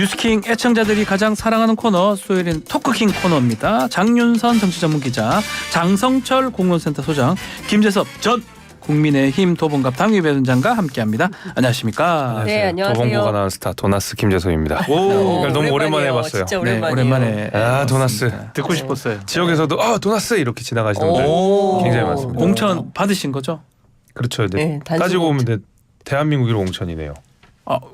뉴스킹 애청자들이 가장 사랑하는 코너 수요일인 토크킹 코너입니다. 장윤선 정치전문기자, 장성철 공론센터 소장, 김재섭 전 국민의힘 도봉갑 당협위원장과 함께합니다. 안녕하십니까? 네, 안녕하세요. 도봉구가 나온 스타 도나스 김재소입니다. 너무 오랜만에 해봤어요. 진짜 네, 오랜만이에요. 오랜만에 도나스 듣고 싶었어요. 지역에서도 도나스 이렇게 지나가시는 분들 굉장히 많습니다. 공천 받으신 거죠? 그렇죠. 네, 단순 따지고 보면 대한민국 1호 공천이네요.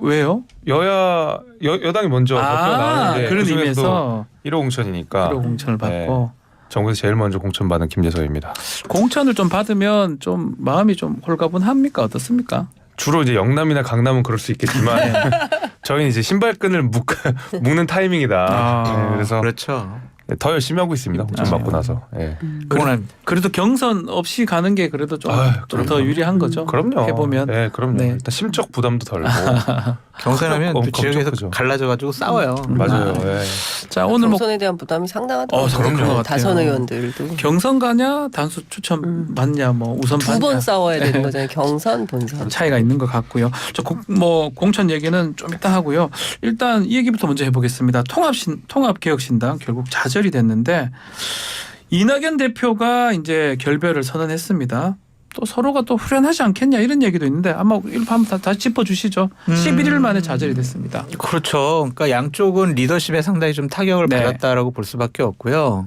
왜요? 여당이 먼저 발표 나왔는데 그런 그중에서도 의미에서 1호 공천이니까 1호 공천을 받고 정부에서 제일 먼저 공천 받은 김재소입니다. 공천을 좀 받으면 좀 마음이 좀 홀가분합니까? 어떻습니까? 주로 이제 영남이나 강남은 그럴 수 있겠지만 저희는 이제 신발끈을 묶는 타이밍이다. 그래서 그렇죠. 더 열심히 하고 있습니다. 공천 받고 나서. 네. 그래도 경선 없이 가는 게 그래도 좀 더 유리한 거죠. 그럼요. 해보면. 네, 그럼요. 네. 일단 심적 부담도 덜고. 경선하면 또 지역에서 크죠. 갈라져가지고 싸워요. 맞아요. 네. 자, 오늘 뭐 경선에 대한 부담이 상당하더라고요. 그럼요. 다선 의원들도 경선 가냐, 단수 추천 받냐, 뭐 우선 두 번 싸워야 되는 거잖아요. 경선, 본선. 차이가 있는 것 같고요. 공천 얘기는 좀 이따 하고요. 일단 이 얘기부터 먼저 해보겠습니다. 통합개혁신당 결국 좌절이 됐는데 이낙연 대표가 이제 결별을 선언했습니다. 또 서로가 또 후련하지 않겠냐 이런 얘기도 있는데 아마 한번 다시 짚어주시죠. 11일 만에 좌절이 됐습니다. 그렇죠. 그러니까 양쪽은 리더십에 상당히 좀 타격을 네. 받았다라고 볼 수밖에 없고요.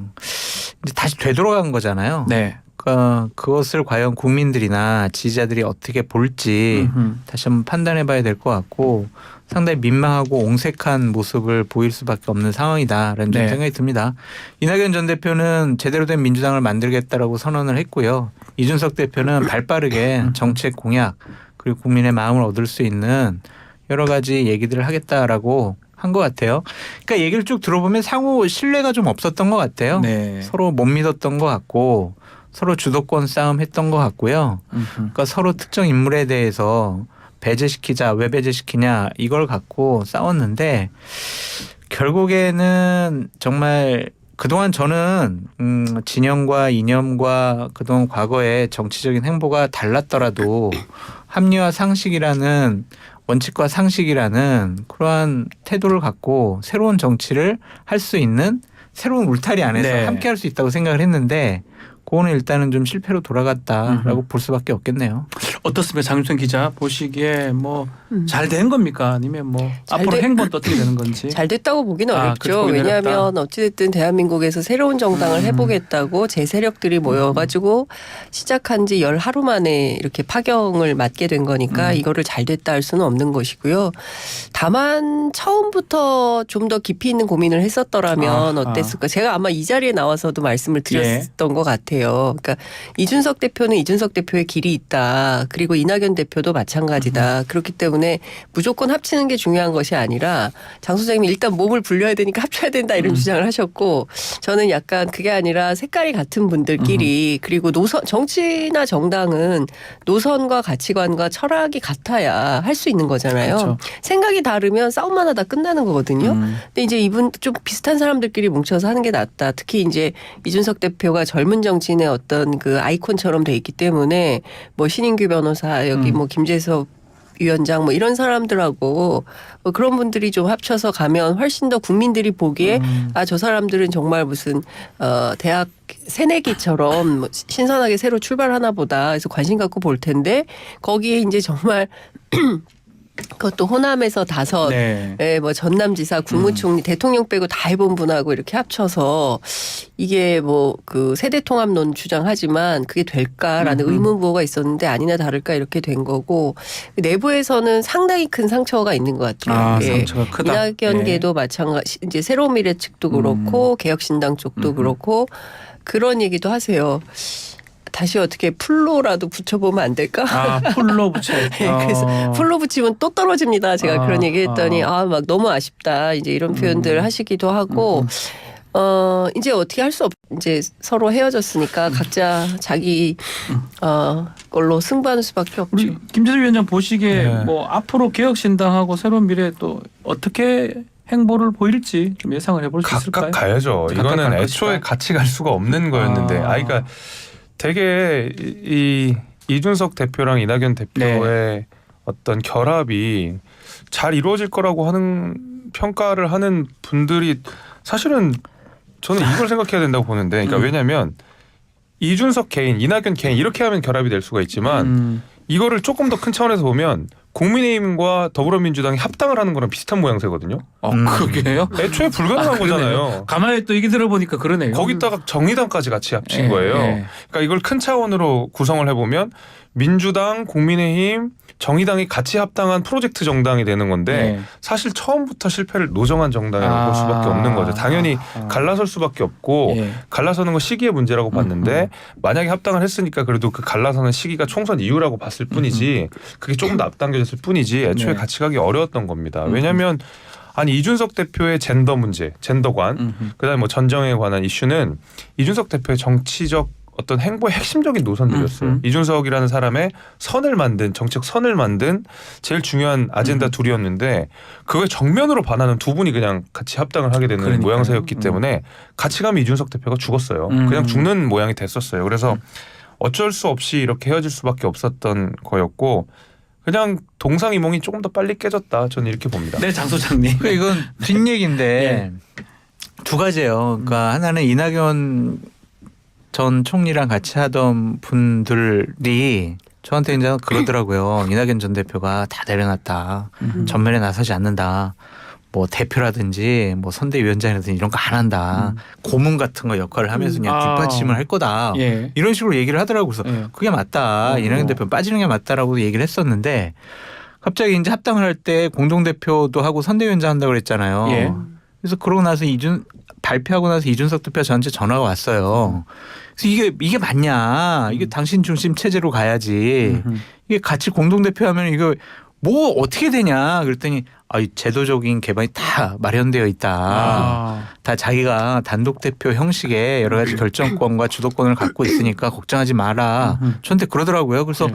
이제 다시 되돌아간 거잖아요. 네. 그러니까 그것을 과연 국민들이나 지지자들이 어떻게 볼지 다시 한번 판단해봐야 될 것 같고 상당히 민망하고 옹색한 모습을 보일 수밖에 없는 상황이다라는 좀 네. 생각이 듭니다. 이낙연 전 대표는 제대로 된 민주당을 만들겠다라고 선언을 했고요. 이준석 대표는 발빠르게 정책 공약 그리고 국민의 마음을 얻을 수 있는 여러 가지 얘기들을 하겠다라고 한 것 같아요. 그러니까 얘기를 쭉 들어보면 상호 신뢰가 좀 없었던 것 같아요. 네. 서로 못 믿었던 것 같고 서로 주도권 싸움 했던 것 같고요. 그러니까 서로 특정 인물에 대해서 배제시키자, 왜 배제시키냐 이걸 갖고 싸웠는데 결국에는 정말 그동안 저는 진영과 이념과 그동안 과거의 정치적인 행보가 달랐더라도 합리화 상식이라는 원칙과 상식이라는 그러한 태도를 갖고 새로운 정치를 할 수 있는 새로운 울타리 안에서 네. 함께 할 수 있다고 생각을 했는데 그거는 일단은 좀 실패로 돌아갔다라고 볼 수밖에 없겠네요. 어떻습니까, 장윤선 기자 보시기에 뭐 잘 된 겁니까, 아니면 뭐 잘 앞으로 돼- 행보는 어떻게 되는 건지? 잘 됐다고 보기는 그렇게 어렵죠. 보기는 왜냐하면 어렵다. 어찌됐든 대한민국에서 새로운 정당을 해보겠다고 제 세력들이 모여가지고 시작한 지 열 하루 만에 이렇게 파경을 맞게 된 거니까 이거를 잘 됐다 할 수는 없는 것이고요. 다만 처음부터 좀 더 깊이 있는 고민을 했었더라면 어땠을까. 제가 아마 이 자리에 나와서도 말씀을 드렸던 것 같아요. 그러니까 이준석 대표는 이준석 대표의 길이 있다. 그리고 이낙연 대표도 마찬가지다. 그렇기 때문에 무조건 합치는 게 중요한 것이 아니라 장 소장님이 일단 몸을 불려야 되니까 합쳐야 된다 이런 주장을 하셨고 저는 약간 그게 아니라 색깔이 같은 분들끼리 그리고 노선 정치나 정당은 노선과 가치관과 철학이 같아야 할 수 있는 거잖아요. 그렇죠. 생각이 다르면 싸움만 하다 끝나는 거거든요. 근데 이제 이분 좀 비슷한 사람들끼리 뭉쳐서 하는 게 낫다. 특히 이제 이준석 대표가 젊은 정치인의 어떤 그 아이콘처럼 돼 있기 때문에 뭐 신인규 변호사 여기 뭐 김재섭 위원장 뭐 이런 사람들하고 뭐 그런 분들이 좀 합쳐서 가면 훨씬 더 국민들이 보기에 저 사람들은 정말 무슨 대학 새내기처럼 뭐 신선하게 새로 출발하나 보다 해서 관심 갖고 볼 텐데 거기에 이제 정말 그것도 호남에서 5, 네. 예, 뭐 전남지사, 국무총리, 대통령 빼고 다 해본 분하고 이렇게 합쳐서 이게 뭐 그 세대 통합론 주장하지만 그게 될까라는 의문부호가 있었는데 아니나 다를까 이렇게 된 거고 내부에서는 상당히 큰 상처가 있는 것 같아요. 상처가 크다. 이낙연계도 마찬가지. 이제 새로운 미래 측도 그렇고 개혁신당 쪽도 그렇고 그런 얘기도 하세요. 다시 어떻게 풀로라도 붙여보면 안 될까? 풀로 붙여. 그래서 풀로 붙이면 또 떨어집니다. 제가 그런 얘기했더니 막 너무 아쉽다. 이제 이런 표현들 하시기도 하고 이제 어떻게 할 수 없. 이제 서로 헤어졌으니까 각자 자기 걸로 승부하는 수밖에 없죠. 우리 김재섭 위원장 보시기에 네. 뭐 앞으로 개혁신당하고 새로운 미래 또 어떻게 행보를 보일지 좀 예상을 해볼 수 있을까요? 각각 가야죠. 각각 이거는 갈 애초에 것이다. 같이 갈 수가 없는 거였는데 그러니까 되게 이 이준석 대표랑 이낙연 대표의 어떤 결합이 잘 이루어질 거라고 하는 평가를 하는 분들이 사실은 저는 이걸 생각해야 된다고 보는데, 그러니까 왜냐하면 이준석 개인, 이낙연 개인 이렇게 하면 결합이 될 수가 있지만 이거를 조금 더 큰 차원에서 보면 국민의힘과 더불어민주당이 합당을 하는 거랑 비슷한 모양새거든요. 그게요? 애초에 불가능한 그러네요. 거잖아요. 가만히 또 얘기 들어보니까 그러네요. 거기다가 정의당까지 같이 합친 예, 거예요. 예. 그러니까 이걸 큰 차원으로 구성을 해보면 민주당, 국민의힘, 정의당이 같이 합당한 프로젝트 정당이 되는 건데 예. 사실 처음부터 실패를 노정한 정당이라고 볼 수밖에 없는 거죠. 당연히 갈라설 수밖에 없고 예. 갈라서는 건 시기의 문제라고 봤는데 만약에 합당을 했으니까 그래도 그 갈라서는 시기가 총선 이후라고 봤을 뿐이지 그게 조금 더 앞당겨졌을 뿐이지 애초에 네. 같이 가기 어려웠던 겁니다. 왜냐하면 아니 이준석 대표의 젠더 문제, 젠더관, 그다음에 뭐 전정에 관한 이슈는 이준석 대표의 정치적 어떤 행보의 핵심적인 노선들이었어요. 이준석이라는 사람의 선을 만든 정책 선을 만든 제일 중요한 아젠다 둘이었는데 그걸 정면으로 반하는 두 분이 그냥 같이 합당을 하게 되는 그러니까요. 모양새였기 때문에 같이 가면 이준석 대표가 죽었어요. 그냥 죽는 모양이 됐었어요. 그래서 어쩔 수 없이 이렇게 헤어질 수밖에 없었던 거였고 그냥 동상이몽이 조금 더 빨리 깨졌다. 저는 이렇게 봅니다. 네, 장 소장님. 그 이건 뒷얘기인데 두 가지예요. 그러니까 하나는 이낙연 전 총리랑 같이 하던 분들이 저한테 이제 그러더라고요. 이낙연 전 대표가 다 내려놨다. 전면에 나서지 않는다. 뭐 대표라든지 뭐 선대위원장이라든지 이런 거 안 한다. 고문 같은 거 역할을 하면서 그냥 뒷받침을 할 거다. 예. 이런 식으로 얘기를 하더라고요. 그래서 예. 그게 맞다. 이낙연 대표 빠지는 게 맞다라고 얘기를 했었는데 갑자기 이제 합당을 할 때 공동대표도 하고 선대위원장 한다고 그랬잖아요. 예. 그래서 그러고 나서 발표하고 나서 이준석 대표가 저한테 전화가 왔어요. 그래서 이게 맞냐? 이게 당신 중심 체제로 가야지. 이게 같이 공동대표 하면 이거 뭐 어떻게 되냐? 그랬더니 제도적인 개방이 다 마련되어 있다. 다 자기가 단독 대표 형식의 여러 가지 결정권과 주도권을 갖고 있으니까 걱정하지 마라. 저한테 그러더라고요. 그래서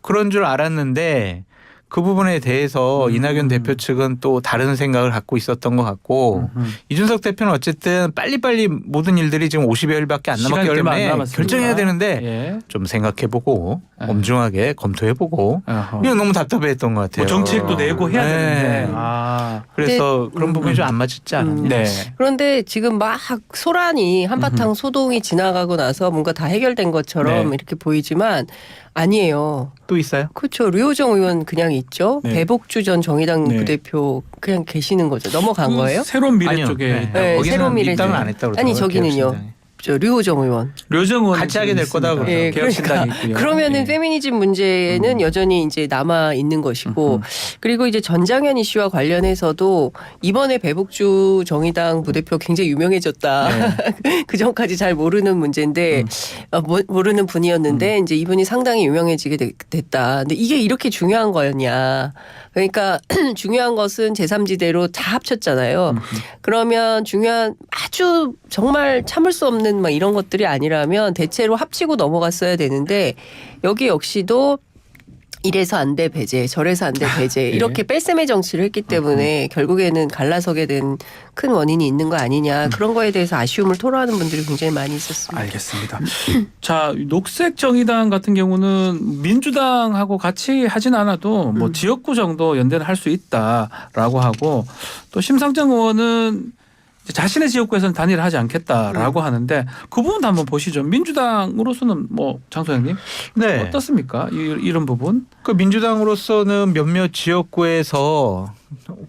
그런 줄 알았는데 그 부분에 대해서 이낙연 대표 측은 또 다른 생각을 갖고 있었던 것 같고 이준석 대표는 어쨌든 빨리빨리 모든 일들이 지금 50여일밖에 안 남았기 얼마 안 때문에 남았습니다. 결정해야 되는데 예. 좀 생각해보고 엄중하게 검토해보고 이거 너무 답답했던 것 같아요. 뭐 정책도 내고 해야 네. 되는데. 그래서 그런 부분이 좀 안 맞지 않았냐. 네. 그런데 지금 막 소란이 한바탕 소동이 지나가고 나서 뭔가 다 해결된 것처럼 네. 이렇게 보이지만 아니에요. 또 있어요? 그렇죠. 류호정 의원 그냥 있죠. 네. 배복주 전 정의당 네. 부대표 그냥 계시는 거죠. 넘어간 거예요? 새로운 미래 아니요. 쪽에 네. 네, 거기서는 새로운 미래 입당을 쪽에. 안 했다고 아니, 그러더라고요, 저기는요. 개혁신당이. 저 류호정 의원. 류정원 같이 하게 될 거다 그러더라고요. 예, 개혁신당이 그러니까 있고요. 그러면은 예. 페미니즘 문제는 여전히 이제 남아 있는 것이고 그리고 이제 전장현 이슈와 관련해서도 이번에 배복주 정의당 부대표 굉장히 유명해졌다. 그 전까지 잘 모르는 문제인데 모르는 분이었는데 이제 이분이 상당히 유명해지게 됐다. 근데 이게 이렇게 중요한 거였냐? 그러니까 중요한 것은 제3지대로 다 합쳤잖아요. 그러면 중요한 아주 정말 참을 수 없는 막 이런 것들이 아니라면 대체로 합치고 넘어갔어야 되는데 여기 역시도 이래서 안 돼 배제, 저래서 안 돼 배제 이렇게 뺄셈의 정치를 했기 때문에 결국에는 갈라서게 된 큰 원인이 있는 거 아니냐 그런 거에 대해서 아쉬움을 토로하는 분들이 굉장히 많이 있었습니다. 알겠습니다. 자, 녹색 정의당 같은 경우는 민주당하고 같이 하진 않아도 뭐 지역구 정도 연대는 할 수 있다라고 하고 또 심상정 의원은 자신의 지역구에서는 단일을 하지 않겠다라고 하는데 그 부분도 한번 보시죠. 민주당으로서는 뭐 장 소장님 네. 어떻습니까? 이런 부분? 그 민주당으로서는 몇몇 지역구에서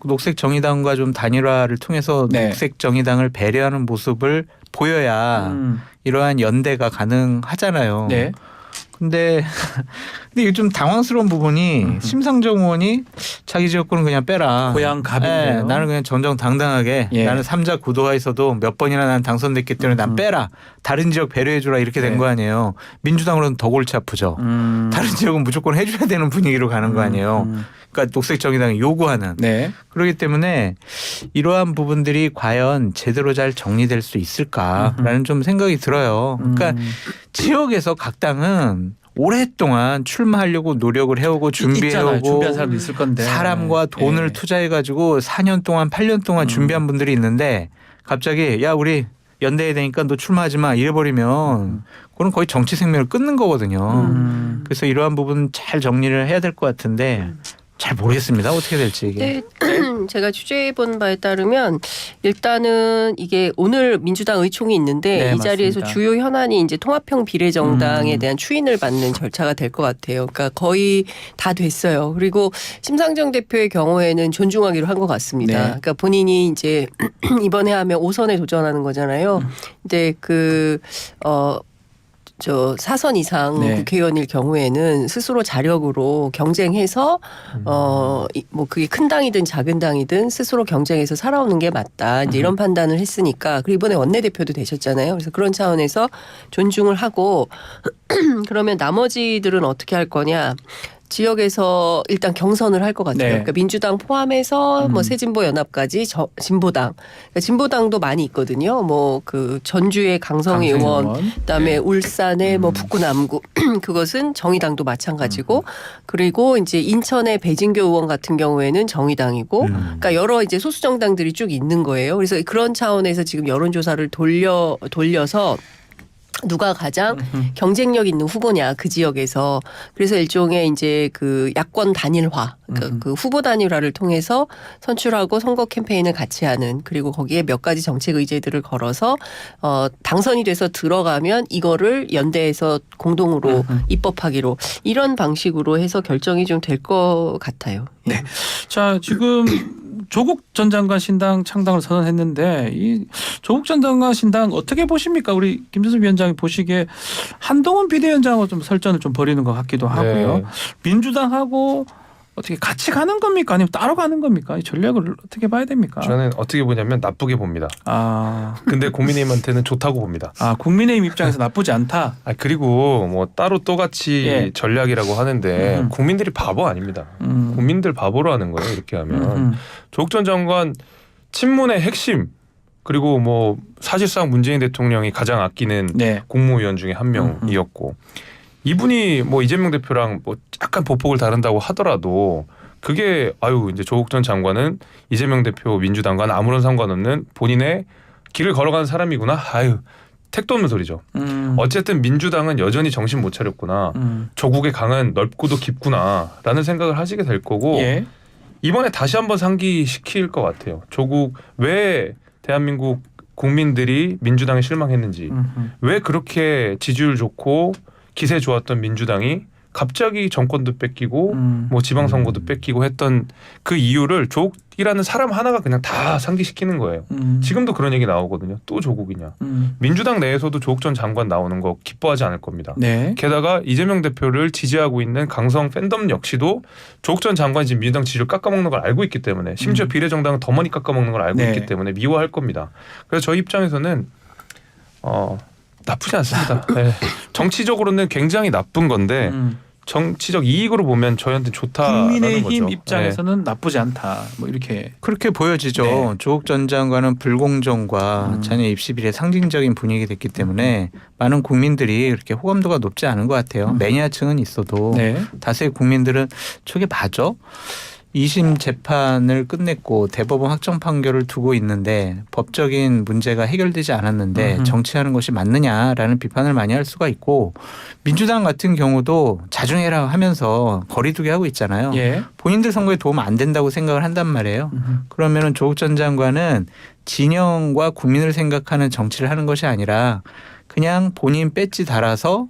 녹색 정의당과 좀 단일화를 통해서 네. 녹색 정의당을 배려하는 모습을 보여야 이러한 연대가 가능하잖아요. 네. 근데 이게 좀 당황스러운 부분이 심상정 의원이 자기 지역구는 그냥 빼라. 고향 갑인데요. 나는 그냥 정정당당하게 예. 나는 3자 구도화에서도 몇 번이나 난 당선됐기 때문에 난 빼라. 다른 지역 배려해주라 이렇게 된 네. 거 아니에요. 민주당으로는 더 골치 아프죠. 다른 지역은 무조건 해줘야 되는 분위기로 가는 거 아니에요. 그러니까 녹색 정의당이 요구하는. 네. 그렇기 때문에 이러한 부분들이 과연 제대로 잘 정리될 수 있을까라는 좀 생각이 들어요. 그러니까 지역에서 각 당은 오랫동안 출마하려고 노력을 해오고 있잖아요. 준비해오고 준비한 사람도 있을 건데 사람과 돈을 예. 투자해가지고 4년 동안 8년 동안 준비한 분들이 있는데 갑자기 야 우리 연대해야 되니까 너 출마하지 마 이래버리면 그건 거의 정치 생명을 끊는 거거든요. 그래서 이러한 부분 잘 정리를 해야 될 것 같은데 잘 모르겠습니다. 어떻게 될지 이게. 네, 제가 취재해본 바에 따르면 일단은 이게 오늘 민주당 의총이 있는데 네, 이 자리에서 맞습니다. 주요 현안이 이제 통합형 비례정당에 대한 추인을 받는 절차가 될 것 같아요. 그러니까 거의 다 됐어요. 그리고 심상정 대표의 경우에는 존중하기로 한 것 같습니다. 네. 그러니까 본인이 이제 이번에 하면 5선에 도전하는 거잖아요. 근데 저 4선 이상 네. 국회의원일 경우에는 스스로 자력으로 경쟁해서 뭐 그게 큰 당이든 작은 당이든 스스로 경쟁해서 살아오는 게 맞다. 이제 이런 판단을 했으니까 그리고 이번에 원내대표도 되셨잖아요. 그래서 그런 차원에서 존중을 하고 그러면 나머지들은 어떻게 할 거냐? 지역에서 일단 경선을 할 것 같아요. 네. 그러니까 민주당 포함해서 뭐 새진보 연합까지 진보당, 그러니까 진보당도 많이 있거든요. 뭐 그 전주의 강성희 의원, 그다음에 울산의 뭐 북구 남구 그것은 정의당도 마찬가지고 그리고 이제 인천의 배진교 의원 같은 경우에는 정의당이고 그러니까 여러 이제 소수 정당들이 쭉 있는 거예요. 그래서 그런 차원에서 지금 여론조사를 돌려서 누가 가장 경쟁력 있는 후보냐 그 지역에서 그래서 일종의 이제 그 야권 단일화 그 후보 단일화를 통해서 선출하고 선거 캠페인을 같이 하는 그리고 거기에 몇 가지 정책 의제들을 걸어서 당선이 돼서 들어가면 이거를 연대해서 공동으로 입법하기로 이런 방식으로 해서 결정이 좀 될 것 같아요. 네. 자, 지금 조국 전 장관 신당 창당을 선언했는데 이 조국 전 장관 신당 어떻게 보십니까? 우리 김재섭 위원장이 보시기에 한동훈 비대위원장하고 좀 설전을 좀 벌이는 것 같기도 하고요. 네. 민주당하고 어떻게 같이 가는 겁니까? 아니면 따로 가는 겁니까? 이 전략을 어떻게 봐야 됩니까? 저는 어떻게 보냐면 나쁘게 봅니다. 아, 근데 국민의힘한테는 좋다고 봅니다. 국민의힘 입장에서 나쁘지 않다. 그리고 뭐 따로 또 같이 예. 전략이라고 하는데 국민들이 바보 아닙니다. 국민들 바보로 하는 거예요. 이렇게 하면 조국 전 장관 친문의 핵심 그리고 뭐 사실상 문재인 대통령이 가장 아끼는 네. 국무위원 중에 한 명이었고 이분이 뭐 이재명 대표랑 뭐 약간 보폭을 다른다고 하더라도 그게 이제 조국 전 장관은 이재명 대표 민주당과는 아무런 상관없는 본인의 길을 걸어가는 사람이구나. 택도 없는 소리죠. 어쨌든 민주당은 여전히 정신 못 차렸구나. 조국의 강은 넓고도 깊구나라는 생각을 하시게 될 거고 예. 이번에 다시 한번 상기시킬 것 같아요. 조국 왜 대한민국 국민들이 민주당에 실망했는지 왜 그렇게 지지율 좋고 기세 좋았던 민주당이 갑자기 정권도 뺏기고 뭐 지방선거도 뺏기고 했던 그 이유를 조국이라는 사람 하나가 그냥 다 상기시키는 거예요. 지금도 그런 얘기 나오거든요. 또 조국이냐. 민주당 내에서도 조국 전 장관 나오는 거 기뻐하지 않을 겁니다. 네. 게다가 이재명 대표를 지지하고 있는 강성 팬덤 역시도 조국 전 장관이 지금 민주당 지지를 깎아먹는 걸 알고 있기 때문에 심지어 비례정당은 더 많이 깎아먹는 걸 알고 네. 있기 때문에 미워할 겁니다. 그래서 저희 입장에서는 나쁘지 않습니다. 네. 정치적으로는 굉장히 나쁜 건데 정치적 이익으로 보면 저희한테 좋다라는 국민의힘 거죠. 입장에서는 나쁘지 않다. 뭐 이렇게. 그렇게 보여지죠. 네. 조국 전 장관은 불공정과 자녀 입시 비례 상징적인 분위기 됐기 때문에 많은 국민들이 그렇게 호감도가 높지 않은 것 같아요. 매니아층은 있어도 네. 다수의 국민들은 저게 맞아? 2심 재판을 끝냈고 대법원 확정 판결을 두고 있는데 법적인 문제가 해결되지 않았는데 정치하는 것이 맞느냐라는 비판을 많이 할 수가 있고 민주당 같은 경우도 자중해라 하면서 거리두기 하고 있잖아요. 예. 본인들 선거에 도움 안 된다고 생각을 한단 말이에요. 그러면은 조국 전 장관은 진영과 국민을 생각하는 정치를 하는 것이 아니라 그냥 본인 배지 달아서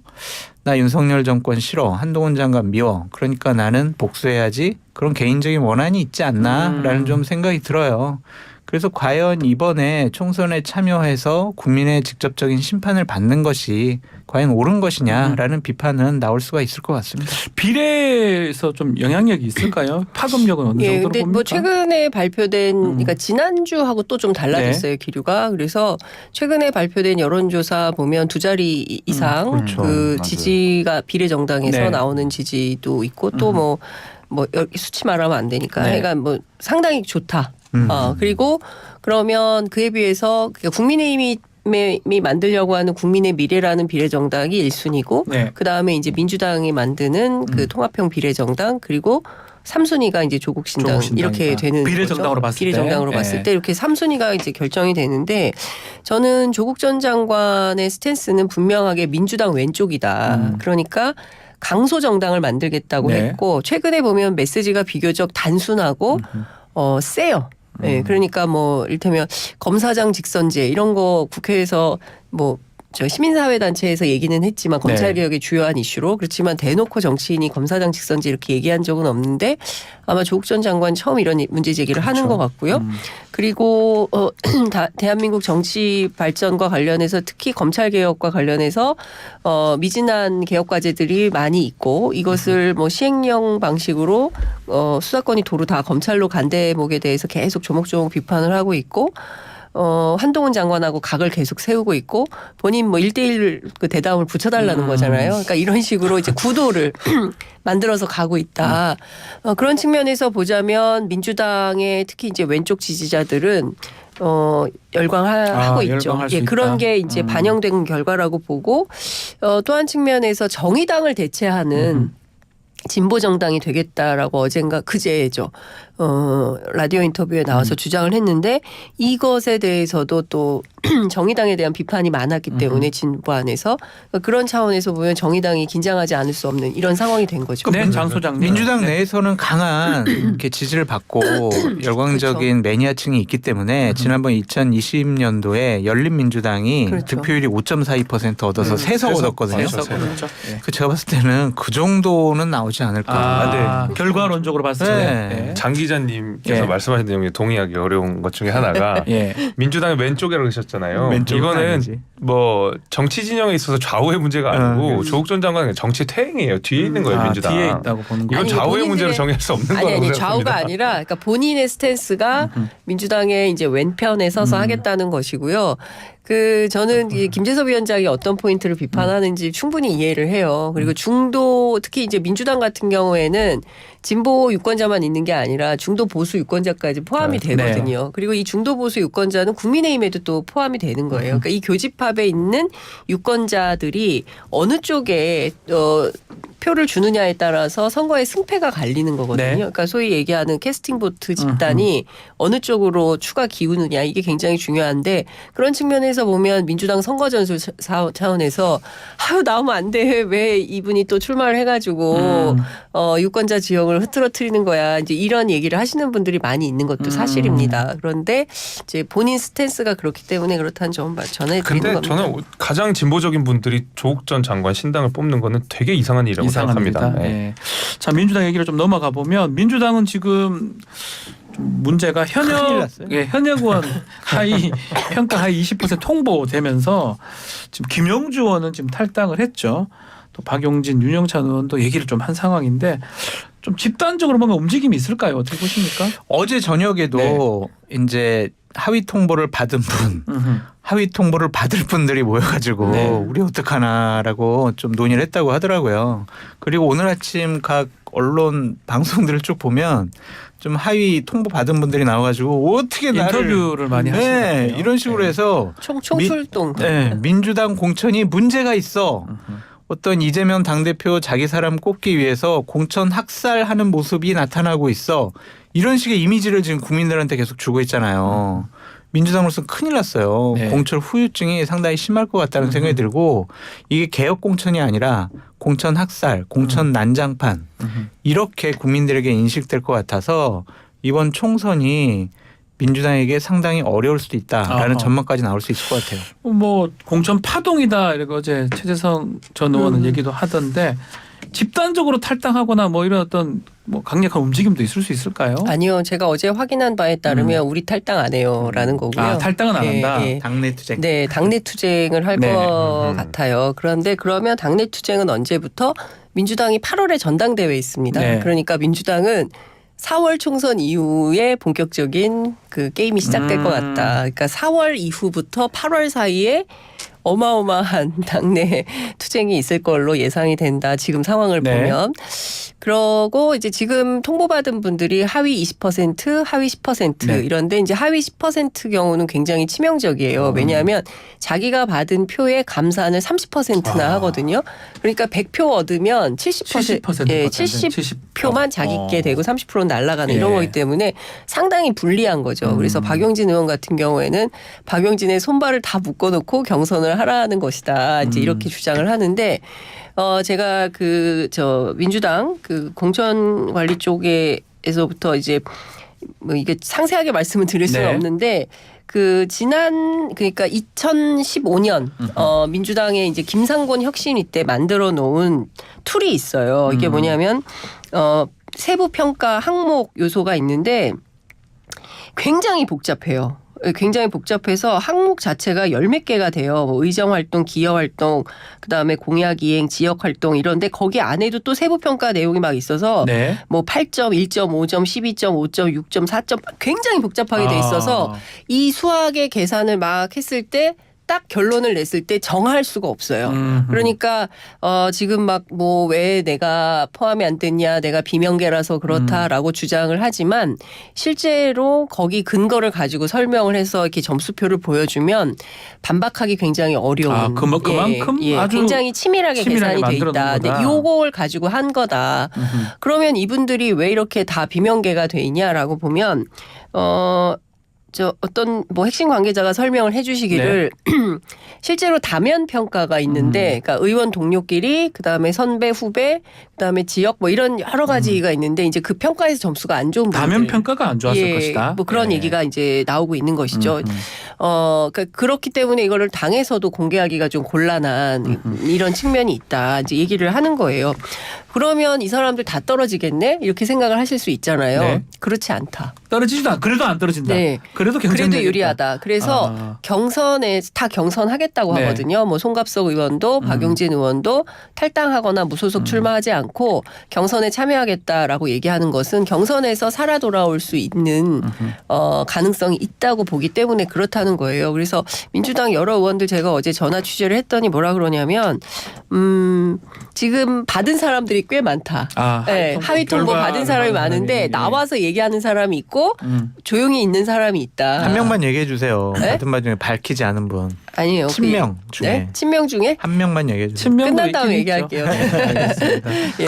나 윤석열 정권 싫어. 한동훈 장관 미워. 그러니까 나는 복수해야지. 그런 개인적인 원한이 있지 않나라는 좀 생각이 들어요. 그래서 과연 이번에 총선에 참여해서 국민의 직접적인 심판을 받는 것이 과연 옳은 것이냐라는 비판은 나올 수가 있을 것 같습니다. 비례에서 좀 영향력이 있을까요? 파급력은 어느 정도로 근데 봅니까? 뭐 최근에 발표된 그러니까 지난주하고 또 좀 달라졌어요. 기류가. 그래서 최근에 발표된 여론조사 보면 두 자리 이상 그렇죠. 그 맞아요. 지지가 비례정당에서 네. 나오는 지지도 있고 또 뭐 수치 말하면 안 되니까. 네. 그러니까 뭐 상당히 좋다. 그리고 그러면 그에 비해서 국민의힘이 만들려고 하는 국민의 미래라는 비례정당이 1순위고 네. 그다음에 이제 민주당이 만드는 그 통합형 비례정당 그리고 3순위가 이제 조국 신당 조국 이렇게 신당이다. 되는 비례정당으로 거죠. 봤을 때. 비례정당으로 봤을 네. 때 이렇게 3순위가 이제 결정이 되는데 저는 조국 전 장관의 스탠스는 분명하게 민주당 왼쪽이다. 그러니까 강소 정당을 만들겠다고 네. 했고 최근에 보면 메시지가 비교적 단순하고 세요. 네, 그러니까 뭐 이를테면 검사장 직선제 이런 거 국회에서 뭐 저 시민사회단체에서 얘기는 했지만 검찰개혁의 주요한 이슈로 그렇지만 대놓고 정치인이 검사장 직선제 이렇게 얘기한 적은 없는데 아마 조국 전 장관 처음 이런 문제 제기를 하는 것 같고요. 그리고 대한민국 정치 발전과 관련해서 특히 검찰개혁과 관련해서 미진한 개혁 과제들이 많이 있고 이것을 뭐 시행령 방식으로 수사권이 도로 다 검찰로 간 대목에 대해서 계속 조목조목 비판을 하고 있고 한동훈 장관하고 각을 계속 세우고 있고 본인 뭐 1대1 그 대담을 붙여달라는 거잖아요. 그러니까 이런 식으로 이제 구도를 만들어서 가고 있다. 그런 측면에서 보자면 민주당의 특히 이제 왼쪽 지지자들은 열광하고 있죠. 열광할 수 예, 그런 있다. 게 이제 반영된 결과라고 보고 또 한 측면에서 정의당을 대체하는 진보 정당이 되겠다라고 어젠가 그제죠. 라디오 인터뷰에 나와서 주장을 했는데 이것에 대해서도 또 정의당에 대한 비판이 많았기 때문에 진보 안에서 그런 차원에서 보면 정의당이 긴장하지 않을 수 없는 이런 상황이 된 거죠. 네, 장 소장님. 민주당 내에서는 강한 이렇게 지지를 받고 열광적인 매니아층이 있기 때문에 지난번 2020년도에 열린민주당이 그렇죠. 득표율이 5.42% 얻어서 3석 얻었거든요. 세석 그렇죠. 네. 그 제가 봤을 때는 그 정도는 나오지 않을까. 결과론적으로 봤을 때. 네. 네. 장 기자님께서 예. 말씀하신 내용에 동의하기 어려운 것 중에 하나가 예. 민주당의 왼쪽이라고 그러셨잖아요. 왼쪽은 이거는 아니지. 뭐 정치 진영에 있어서 좌우의 문제가 아니고 그렇지. 조국 전 장관은 정치 퇴행이에요. 뒤에 있는 거예요, 민주당. 뒤에 있다고 보는 거. 이건 아니, 좌우의 본인들의- 문제로 정의할 수 없는 거라고 아니 생각합니다. 좌우가 아니라 그러니까 본인의 스탠스가 민주당의 이제 왼편에 서서 하겠다는 것이고요. 그 저는 이 김재섭 위원장이 어떤 포인트를 비판하는지 충분히 이해를 해요. 그리고 중도 특히 이제 민주당 같은 경우에는 진보 유권자만 있는 게 아니라 중도 보수 유권자까지 포함이 네. 되거든요. 그리고 이 중도 보수 유권자는 국민의힘에도 또 포함이 되는 거예요. 그러니까 이 교집합에 있는 유권자들이 어느 쪽에 표를 주느냐에 따라서 선거의 승패가 갈리는 거거든요. 네. 그러니까 소위 얘기하는 캐스팅 보트 집단이 어느 쪽으로 추가 기우느냐 이게 굉장히 중요한데 그런 측면에서 보면 민주당 선거 전술 차원에서 아유 나오면 안 돼. 왜 이분이 또 출마를 해가지고 유권자 지형을 흐트러뜨리는 거야. 이제 이런 얘기를 하시는 분들이 많이 있는 것도 사실입니다. 그런데 이제 본인 스탠스가 그렇기 때문에 그렇다는 점은 전해드리는 근데 겁니다. 저는 가장 진보적인 분들이 조국 전 장관 신당을 뽑는 거는 되게 이상한 일이라고 이상합니다. 생각합니다. 네. 예. 자 민주당 얘기를 좀 넘어가 보면 민주당은 지금 좀 문제가 큰일 현역 났어요. 현역 의원 하위 평가 하위 20% 통보되면서 지금 김영주 의원은 지금 탈당을 했죠. 또 박용진, 윤영찬 의원도 얘기를 좀 한 상황인데 좀 집단적으로 뭔가 움직임이 있을까요? 어떻게 보십니까? 어제 저녁에도 이제 하위 통보를 받은 분, 하위 통보를 받을 분들이 모여가지고 네. 우리 어떡하나라고 좀 논의를 했다고 하더라고요. 그리고 오늘 아침 각 언론 방송들을 쭉 보면 좀 하위 통보 받은 분들이 나와가지고 어떻게 나를 인터뷰를 많이 하시네요. 네, 이런 식으로 해서 총출동. 네, 민주당 공천이 문제가 있어. 어떤 이재명 당대표 자기 사람 꼽기 위해서 공천 학살하는 모습이 나타나고 있어. 이런 식의 이미지를 지금 국민들한테 계속 주고 있잖아요. 민주당으로서 큰일 났어요. 네. 공천 후유증이 상당히 심할 것 같다는 생각이 들고 이게 개혁 공천이 아니라 공천 학살, 공천 난장판 이렇게 국민들에게 인식될 것 같아서 이번 총선이 민주당에게 상당히 어려울 수도 있다라는 전망까지 나올 수 있을 것 같아요. 뭐 공천 파동이다 이렇게 어제 최재성 전 의원은 얘기도 하던데 집단적으로 탈당하거나 뭐 이런 어떤 뭐 강력한 움직임도 있을 수 있을까요? 아니요. 제가 어제 확인한 바에 따르면 우리 탈당 안 해요라는 거고요. 아, 탈당은 안 한다. 당내 투쟁. 네, 당내 투쟁을 할 네. 것 같아요. 그런데 그러면 당내 투쟁은 언제부터? 민주당이 8월에 전당대회 있습니다. 네. 그러니까 민주당은 4월 총선 이후에 본격적인 그 게임이 시작될 것 같다. 그러니까 4월 이후부터 8월 사이에 어마어마한 당내 투쟁이 있을 걸로 예상이 된다. 지금 상황을 네. 보면. 그러고 이제 지금 통보받은 분들이 하위 20%, 하위 10% 네. 이런데 이제 하위 10% 경우는 굉장히 치명적이에요. 왜냐하면 자기가 받은 표의 감산을 30%나 하거든요. 그러니까 100표 얻으면 70%, 예, 70표만 자기께 되고 30%는 날아가는 이런 예. 거기 때문에 상당히 불리한 거죠. 그래서 박용진 의원 같은 경우에는 박용진의 손발을 다 묶어놓고 경선을 하라는 것이다. 이제 이렇게 주장을 하는데 제가 민주당 공천관리 쪽에서부터 이제 뭐 이게 상세하게 말씀을 드릴 수는 네. 없는데 그러니까 2015년 민주당의 이제 김상곤 혁신위 때 만들어 놓은 툴이 있어요. 이게 뭐냐면 세부 평가 항목 요소가 있는데 굉장히 복잡해요. 굉장히 복잡해서 항목 자체가 열 몇 개가 돼요. 뭐 의정활동, 기여활동, 그다음에 공약이행, 지역활동 이런데 거기 안에도 또 세부평가 내용이 막 있어서 네. 뭐 8점, 1.5점, 12.5점, 6점, 4점 굉장히 복잡하게 돼 있어서 이 수학의 계산을 막 했을 때 딱 결론을 냈을 때 정할 수가 없어요. 그러니까 지금 막 뭐 왜 내가 포함이 안 됐냐, 내가 비명계라서 그렇다라고 주장을 하지만 실제로 거기 근거를 가지고 설명을 해서 이렇게 점수표를 보여주면 반박하기 굉장히 어려운. 그만큼 아주 굉장히 치밀하게 계산이 돼 있다. 근데 요걸 가지고 한 거다. 그러면 이분들이 왜 이렇게 다 비명계가 돼 있냐라고 보면 어떤 뭐 핵심 관계자가 설명을 해주시기를 실제로 다면 평가가 있는데, 그러니까 의원 동료끼리, 그 다음에 선배, 후배, 그 다음에 지역 뭐 이런 여러 가지가 있는데 이제 그 평가에서 점수가 안 좋은 분들. 다면 평가가 안 좋았을 것이다. 뭐 그런 얘기가 이제 나오고 있는 것이죠. 그러니까 그렇기 때문에 이거를 당에서도 공개하기가 좀 곤란한 이런 측면이 있다. 이제 얘기를 하는 거예요. 그러면 이 사람들 다 떨어지겠네? 이렇게 생각을 하실 수 있잖아요. 네. 그렇지 않다. 떨어지지도 않. 그래도 안 떨어진다. 네. 그래도 유리하다. 그래서 경선에 다 경선하겠다고 네. 하거든요. 뭐 송갑석 의원도 박용진 의원도 탈당하거나 무소속 출마하지 않고 경선에 참여하겠다라고 얘기하는 것은 경선에서 살아 돌아올 수 있는 가능성이 있다고 보기 때문에 그렇다는 거예요. 그래서 민주당 여러 의원들 제가 어제 전화 취재를 했더니 뭐라 그러냐면 지금 받은 사람들이 꽤 많다. 네, 하위 통보 받은 사람이 많은데 나와서 얘기하는 사람이 있고 조용히 있는 사람이 있다. 한 명만 얘기해 주세요. 네? 같은 말 중에 밝히지 않은 분. 아니에요. 친명 중에. 네? 친명 중에? 한 명만 얘기해 주세요. 끝난 다음에 얘기할게요. 예,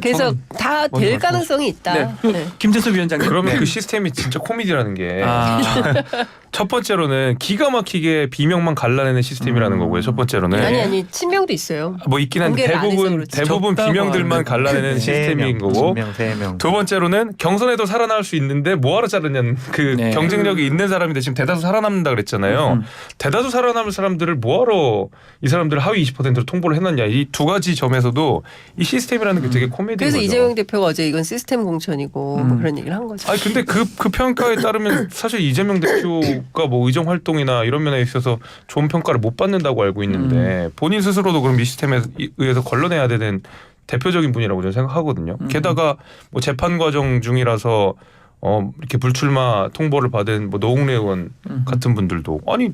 그래서 다 될 가능성이 있다. 네. 네. 김재섭 위원장님. 그러면 그 시스템이 진짜 코미디라는 게 아. 첫 번째로는 기가 막히게 비명만 갈라내는 시스템이라는 거고요. 첫 번째로는 아니 친명도 있어요. 뭐 있긴 한데 공개를 안 해서 그렇지. 대부분 비명들만 갈라내는 시스템인 거고. 세 명. 두 번째로는 경선에도 살아날 수 있는데 뭐하러 자르냐는 그 네. 경쟁력이 있는 사람인데 지금 대다수 살아남는다 그랬잖아요. 대다수 살아남을 사람들을 뭐하러 이 사람들을 하위 20%로 통보를 해놨냐. 이 두 가지 점에서도 이 시스템이라는 게 되게 코미디인 그래서 거죠. 이재명 대표가 어제 이건 시스템 공천이고 뭐 그런 얘기를 한 거죠. 아니 근데 그 평가에 따르면 사실 이재명 대표가 뭐 의정 활동이나 이런 면에 있어서 좋은 평가를 못 받는다고 알고 있는데 본인 스스로도 그럼 이 시스템에 의해서 걸러내야 되는 대표적인 분이라고 저는 생각하거든요. 게다가 뭐 재판 과정 중이라서 이렇게 불출마 통보를 받은 뭐 노웅래 의원 같은 분들도 아니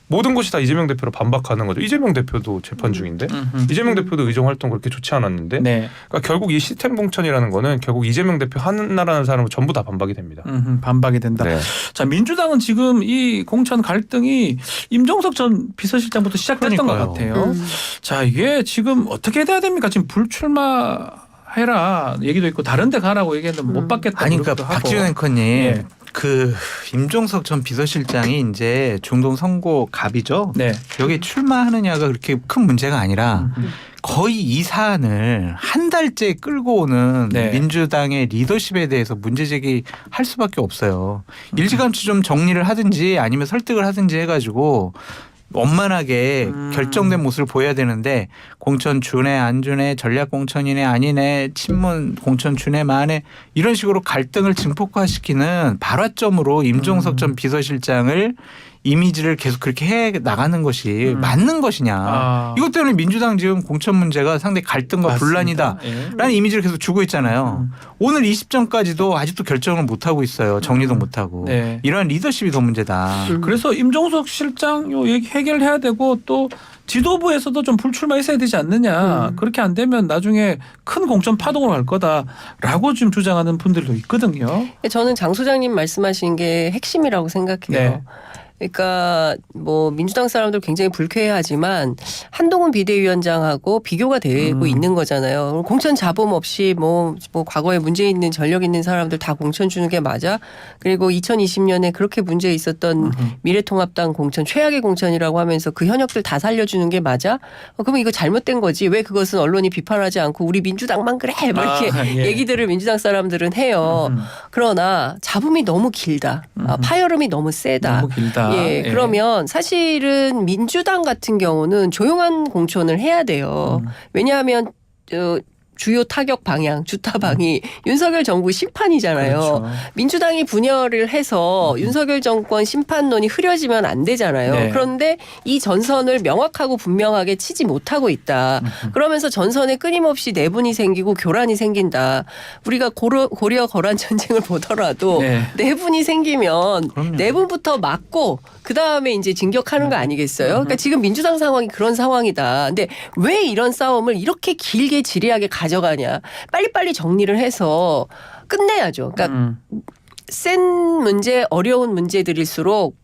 모든 것이 다 이재명 대표로 반박하는 거죠. 이재명 대표도 재판 중인데 이재명 대표도 의정 활동 그렇게 좋지 않았는데 네. 그러니까 결국 이 시스템 공천이라는 거는 결국 이재명 대표 하나라는 사람은 전부 다 반박이 됩니다. 반박이 된다. 네. 자, 민주당은 지금 이 공천 갈등이 임종석 전 비서실장부터 시작됐던 그러니까요. 것 같아요. 자, 이게 지금 어떻게 돼야 됩니까? 지금 불출마 해라 얘기도 있고 다른 데 가라고 얘기했는데 못 받겠다. 아니 그러니까 박지원 앵커님 예. 그 임종석 전 비서실장이 이제 중동 선고 갑이죠. 네. 여기 출마하느냐가 그렇게 큰 문제가 아니라 거의 이 사안을 한 달째 끌고 오는 네. 민주당의 리더십에 대해서 문제 제기할 수밖에 없어요. 일찌감치 좀 정리를 하든지 아니면 설득을 하든지 해가지고 원만하게 결정된 모습을 보여야 되는데 공천 주네 안 주네 전략 공천이네 아니네 친문 공천 주네 마네 이런 식으로 갈등을 증폭화시키는 발화점으로 임종석 전 비서실장을 이미지를 계속 그렇게 해 나가는 것이 맞는 것이냐. 이것 때문에 민주당 지금 공천 문제가 상당히 갈등과 맞습니다. 분란이다 라는 이미지를 계속 주고 있잖아요. 오늘 20전까지도 아직도 결정을 못하고 있어요. 정리도 못하고. 네. 이러한 리더십이 더 문제다. 그래서 임종석 실장 요 얘기 해결해야 되고 또 지도부에서도 좀 불출마했어야 되지 않느냐. 그렇게 안 되면 나중에 큰 공천 파동으로 갈 거다라고 지금 주장하는 분들도 있거든요. 저는 장 소장님 말씀하신 게 핵심이라고 생각해요. 네. 그러니까 뭐 민주당 사람들 굉장히 불쾌해하지만 한동훈 비대위원장하고 비교가 되고 있는 거잖아요. 공천 잡음 없이 뭐 과거에 문제 있는 전력 있는 사람들 다 공천 주는 게 맞아? 그리고 2020년에 그렇게 문제 있었던 미래통합당 공천 최악의 공천이라고 하면서 그 현역들 다 살려주는 게 맞아? 그러면 이거 잘못된 거지. 왜 그것은 언론이 비판하지 않고 우리 민주당만 그래? 뭐 이렇게 예. 얘기들을 민주당 사람들은 해요. 그러나 잡음이 너무 길다. 파열음이 너무 세다. 너무 길다. 예, 그러면 사실은 민주당 같은 경우는 조용한 공천을 해야 돼요. 왜냐하면 주요 타격 방향, 주타방이 윤석열 정부 심판이잖아요. 그렇죠. 민주당이 분열을 해서 윤석열 정권 심판론이 흐려지면 안 되잖아요. 네. 그런데 이 전선을 명확하고 분명하게 치지 못하고 있다. 그러면서 전선에 끊임없이 내분이 생기고 교란이 생긴다. 우리가 고려 거란 전쟁을 보더라도 네. 내분이 생기면 그럼요. 내분부터 막고 그다음에 이제 진격하는 거 아니겠어요? 그러니까 지금 민주당 상황이 그런 상황이다. 근데 왜 이런 싸움을 이렇게 길게 지리하게 가져가냐. 빨리빨리 정리를 해서 끝내야죠. 그러니까 센 문제, 어려운 문제들일수록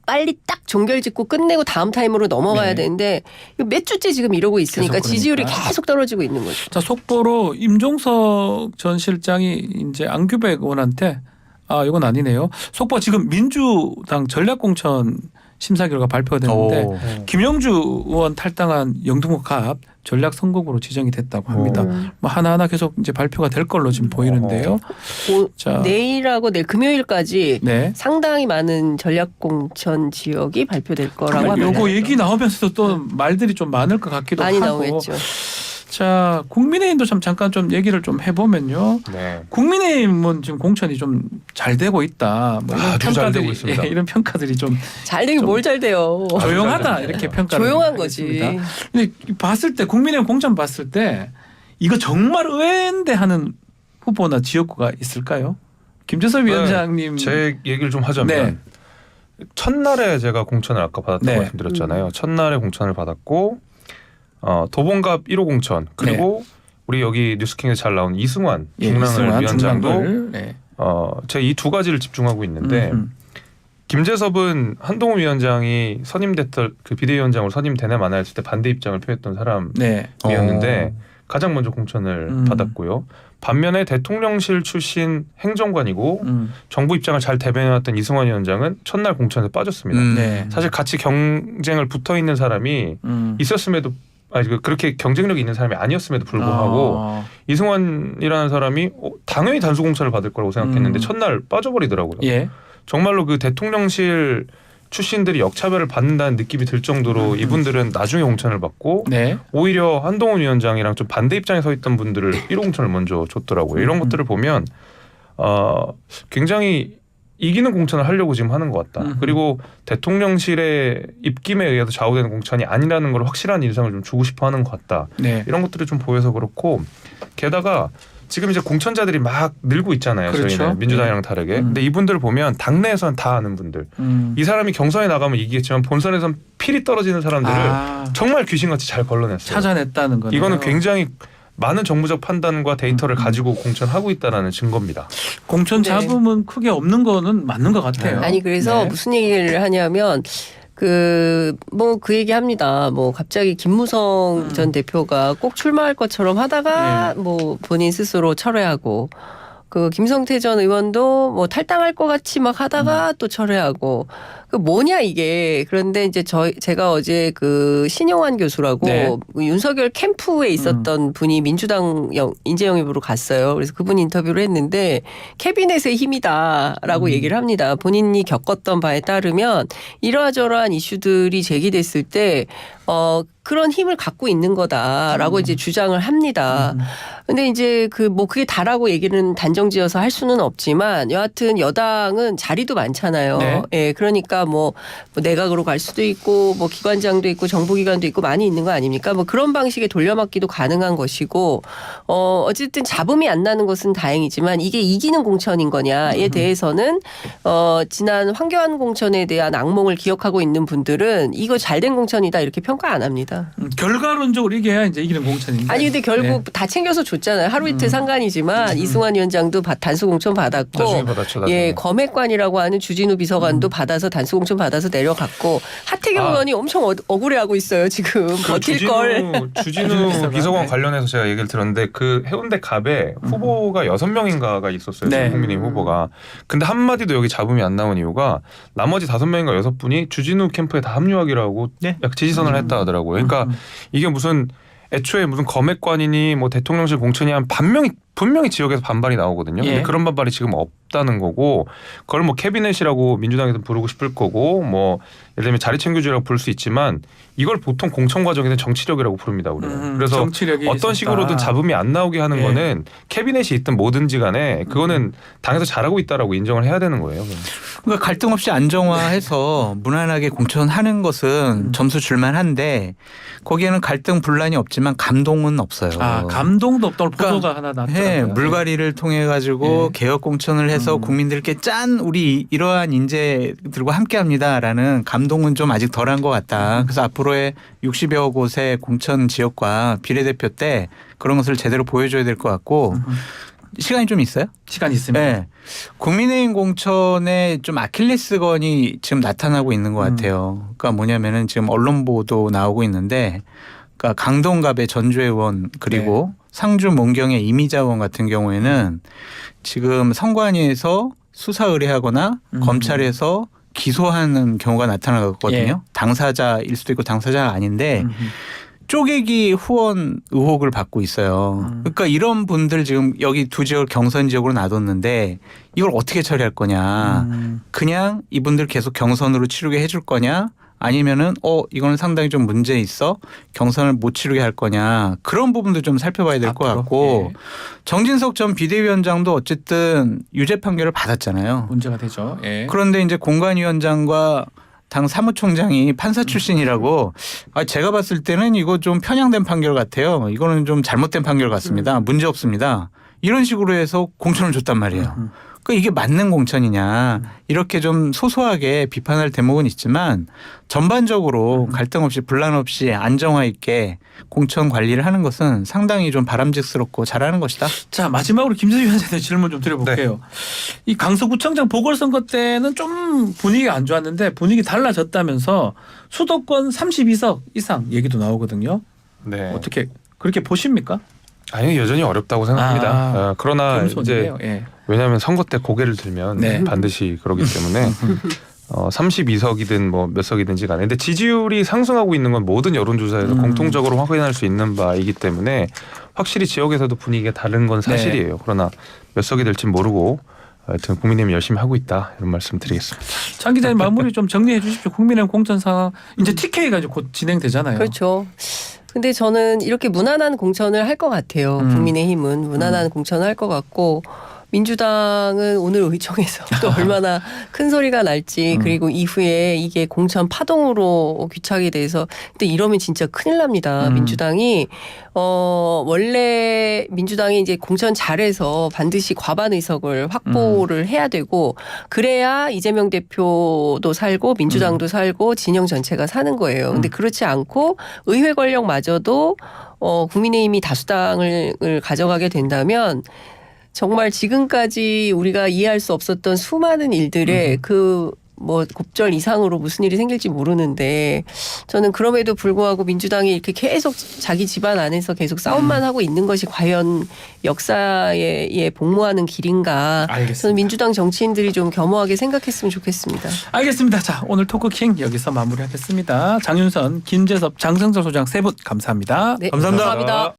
빨리 딱 종결짓고 끝내고 다음 타임으로 넘어가야 네. 되는데 몇 주째 지금 이러고 있으니까 계속 그러니까. 지지율이 계속 떨어지고 있는 거죠. 자, 속보로 임종석 전 실장이 이제 안규백 의원한테 이건 아니네요. 속보 지금 민주당 전략공천 심사 결과 발표가 됐는데 오. 김영주 의원 탈당한 영등포 갑 전략 선거구로 지정이 됐다고 합니다. 뭐 하나하나 계속 이제 발표가 될 걸로 지금 보이는데요. 자, 내일하고 내일 금요일까지 네. 상당히 많은 전략공천 지역이 발표될 거라고 합니다. 요거 얘기 나오면서도 또 말들이 좀 많을 것 같기도 많이 하고. 나오겠죠. 자, 국민의힘도 참 잠깐 좀 얘기를 좀 해보면요. 네. 국민의힘은 지금 공천이 좀 잘 되고 있다. 뭐 이런 아주 잘 되고 평가들이 있습니다. 이런 평가들이 좀 잘 되긴 뭘 잘 돼요. 조용하다 이렇게 평가를 조용한 거지. 하겠습니다. 근데 봤을 때 국민의힘 공천 봤을 때 이거 정말 의외인데 하는 후보나 지역구가 있을까요? 김재섭 위원장님. 제 얘기를 좀 하자면 네. 첫날에 제가 공천을 아까 받았다고 네. 말씀드렸잖아요. 첫날에 공천을 받았고 도봉갑 1호 공천 그리고 우리 여기 뉴스킹에서 잘 나온 이승환 중랑을 위원장도 네. 제가 이 두 가지를 집중하고 있는데 김재섭은 한동훈 위원장이 선임됐던 그 비대위원장으로 선임되네 마나 했을 때 반대 입장을 표했던 사람이었는데 가장 먼저 공천을 받았고요. 반면에 대통령실 출신 행정관이고 정부 입장을 잘 대변해왔던 이승환 위원장은 첫날 공천에 빠졌습니다. 네. 사실 같이 경쟁을 붙어 있는 사람이 있었음에도 그렇게 경쟁력이 있는 사람이 아니었음에도 불구하고 이승환이라는 사람이 당연히 단수 공천을 받을 거라고 생각했는데 첫날 빠져버리더라고요. 예. 정말로 그 대통령실 출신들이 역차별을 받는다는 느낌이 들 정도로 이분들은 나중에 공천을 받고 네. 오히려 한동훈 위원장이랑 좀 반대 입장에 서 있던 분들을 1호 공천을 먼저 줬더라고요. 이런 것들을 보면 굉장히 이기는 공천을 하려고 지금 하는 것 같다. 그리고 대통령실의 입김에 의해서 좌우되는 공천이 아니라는 걸 확실한 인상을 좀 주고 싶어 하는 것 같다. 네. 이런 것들이 좀 보여서 그렇고 게다가 지금 이제 공천자들이 막 늘고 있잖아요. 그렇죠. 저희는 민주당이랑 다르게. 근데 이분들을 보면 당내에서는 다 아는 분들. 이 사람이 경선에 나가면 이기겠지만 본선에선 필이 떨어지는 사람들을 정말 귀신같이 잘 걸러냈어요. 찾아냈다는 거네요. 이거는 굉장히 많은 정부적 판단과 데이터를 가지고 공천하고 있다는 증거입니다. 공천 네. 잡음은 크게 없는 거는 맞는 것 같아요. 아니 그래서 네. 무슨 얘기를 하냐면 그 얘기 합니다. 뭐 갑자기 김무성 전 대표가 꼭 출마할 것처럼 하다가 뭐 본인 스스로 철회하고 그 김성태 전 의원도 뭐 탈당할 것 같이 막 하다가 또 철회하고 그 뭐냐 이게. 그런데 이제 제가 어제 그 신용환 교수라고 네. 윤석열 캠프에 있었던 분이 민주당 인재 영입으로 갔어요. 그래서 그분 인터뷰를 했는데 캐비넷의 힘이다라고 얘기를 합니다. 본인이 겪었던 바에 따르면 이러저러한 이슈들이 제기됐을 때 그런 힘을 갖고 있는 거다라고 이제 주장을 합니다. 근데 이제 그게 다라고 얘기는 단정지어서 할 수는 없지만 여하튼 여당은 자리도 많잖아요. 네. 예, 그러니까 뭐 내각으로 갈 수도 있고 뭐 기관장도 있고 정부기관도 있고 많이 있는 거 아닙니까? 뭐 그런 방식의 돌려막기도 가능한 것이고 어쨌든 잡음이 안 나는 것은 다행이지만 이게 이기는 공천인 거냐에 대해서는 지난 황교안 공천에 대한 악몽을 기억하고 있는 분들은 이거 잘된 공천이다 이렇게 평가 안 합니다. 맞습니다. 결과론적으로 이겨야 이제 이기는 공천인데. 아니 근데 결국 다 챙겨서 줬잖아요. 하루 이틀 상관이지만 이승환 위원장도 단수 공천 받았고, 나중에 받았죠. 나중에. 예 검핵관이라고 하는 주진우 비서관도 받아서 단수 공천 받아서 내려갔고 하태경 의원이 엄청 억울해하고 있어요 지금 버틸 걸. 주진우 비서관 네. 관련해서 제가 얘기를 들었는데 그 해운대 갑에 후보가 6명인가가 있었어요. 네. 국민의힘 후보가. 근데 한마디도 여기 잡음이 안 나온 이유가 나머지 5명인가 6분이 주진우 캠프에 다 합류하기로 하고 네. 약 지지선을 했다 하더라고요. 그러니까 이게 무슨 애초에 무슨 검핵관이니 뭐 대통령실 공천이 한 분명히 지역에서 반발이 나오거든요. 예. 근데 그런 반발이 지금 없다는 거고, 그걸 뭐 캐비넷이라고 민주당에서 부르고 싶을 거고, 뭐 예를 들면 자리 챙겨주라고 부를 수 있지만 이걸 보통 공천 과정에서 정치력이라고 부릅니다, 우리는. 그래서 정치력이 어떤 있었다. 식으로든 잡음이 안 나오게 하는 예. 거는 캐비넷이 있든 뭐든지 간에 그거는 당에서 잘하고 있다라고 인정을 해야 되는 거예요. 그러니까 갈등 없이 안정화해서 무난하게 공천하는 것은 점수 줄만한데 거기에는 갈등 분란이 없지만 감동은 없어요. 아 감동도 없다. 오늘 그러니까 보도가 하나 났더라고요. 네, 물갈이를 통해 가지고 예. 개혁 공천을 해서 국민들께 짠 우리 이러한 인재들과 함께합니다라는 감동은 좀 아직 덜한 것 같다. 그래서 앞으로의 60여 곳의 공천 지역과 비례대표 때 그런 것을 제대로 보여줘야 될 것 같고 시간이 좀 있어요? 시간이 있습니다. 네. 국민의힘 공천에 좀 아킬레스건이 지금 나타나고 있는 것 같아요. 그러니까 뭐냐면은 지금 언론 보도 나오고 있는데, 그러니까 강동갑의 전주혜 의원 그리고 상주 문경의 이미자 의원 같은 경우에는 지금 선관위에서 수사 의뢰하거나 검찰에서 기소하는 경우가 나타나거든요. 예. 당사자일 수도 있고 당사자가 아닌데 쪼개기 후원 의혹을 받고 있어요. 그러니까 이런 분들 지금 여기 두 지역을 경선 지역으로 놔뒀는데 이걸 어떻게 처리할 거냐. 그냥 이분들 계속 경선으로 치르게 해줄 거냐. 아니면은 이거는 상당히 좀 문제 있어. 경선을 못 치르게 할 거냐. 그런 부분도 좀 살펴봐야 될 것 앞으로? 같고 예. 정진석 전 비대위원장도 어쨌든 유죄 판결을 받았잖아요. 문제가 되죠. 예. 그런데 이제 공관위원장과 당 사무총장이 판사 출신이라고 제가 봤을 때는 이거 좀 편향된 판결 같아요. 이거는 좀 잘못된 판결 같습니다. 문제 없습니다. 이런 식으로 해서 공천을 줬단 말이에요. 그러니까 이게 맞는 공천이냐 이렇게 좀 소소하게 비판할 대목은 있지만 전반적으로 갈등 없이 분란 없이 안정화 있게 공천 관리를 하는 것은 상당히 좀 바람직스럽고 잘하는 것이다. 자 마지막으로 김재수 위원장한테 질문 좀 드려볼게요. 이 강서구청장 보궐선거 때는 좀 분위기가 안 좋았는데 분위기 달라졌다면서 수도권 32석 이상 얘기도 나오거든요. 네. 어떻게 그렇게 보십니까? 아니 여전히 어렵다고 생각합니다. 그러나 이제 겸손이네요. 예. 왜냐하면 선거 때 고개를 들면 네. 반드시 그러기 때문에 32석이든 뭐 몇 석이든지 간에 근데 지지율이 상승하고 있는 건 모든 여론조사에서 공통적으로 확인할 수 있는 바이기 때문에 확실히 지역에서도 분위기가 다른 건 사실이에요. 그러나 몇 석이 될지 모르고 하여튼 국민의힘이 열심히 하고 있다 이런 말씀 드리겠습니다. 장 기자님 마무리 좀 정리해 주십시오. 국민의힘 공천 상황 이제 TK가 이제 곧 진행되잖아요. 그렇죠. 근데 저는 이렇게 무난한 공천을 할 것 같아요. 국민의힘은 무난한 공천을 할 것 같고 민주당은 오늘 의총에서 또 얼마나 큰 소리가 날지 그리고 이후에 이게 공천 파동으로 귀착이 돼서 근데 이러면 진짜 큰일 납니다. 민주당이 원래 민주당이 이제 공천 잘해서 반드시 과반 의석을 확보를 해야 되고 그래야 이재명 대표도 살고 민주당도 살고 진영 전체가 사는 거예요. 근데 그렇지 않고 의회 권력마저도 국민의힘이 다수당을 가져가게 된다면 정말 지금까지 우리가 이해할 수 없었던 수많은 일들에 그 뭐 곱절 이상으로 무슨 일이 생길지 모르는데 저는 그럼에도 불구하고 민주당이 이렇게 계속 자기 집안 안에서 계속 싸움만 하고 있는 것이 과연 역사에 복무하는 길인가. 알겠습니다. 저는 민주당 정치인들이 좀 겸허하게 생각했으면 좋겠습니다. 알겠습니다. 자 오늘 토크킹 여기서 마무리하겠습니다. 장윤선, 김재섭, 장성철 소장 세 분 감사합니다. 네, 감사합니다. 감사합니다.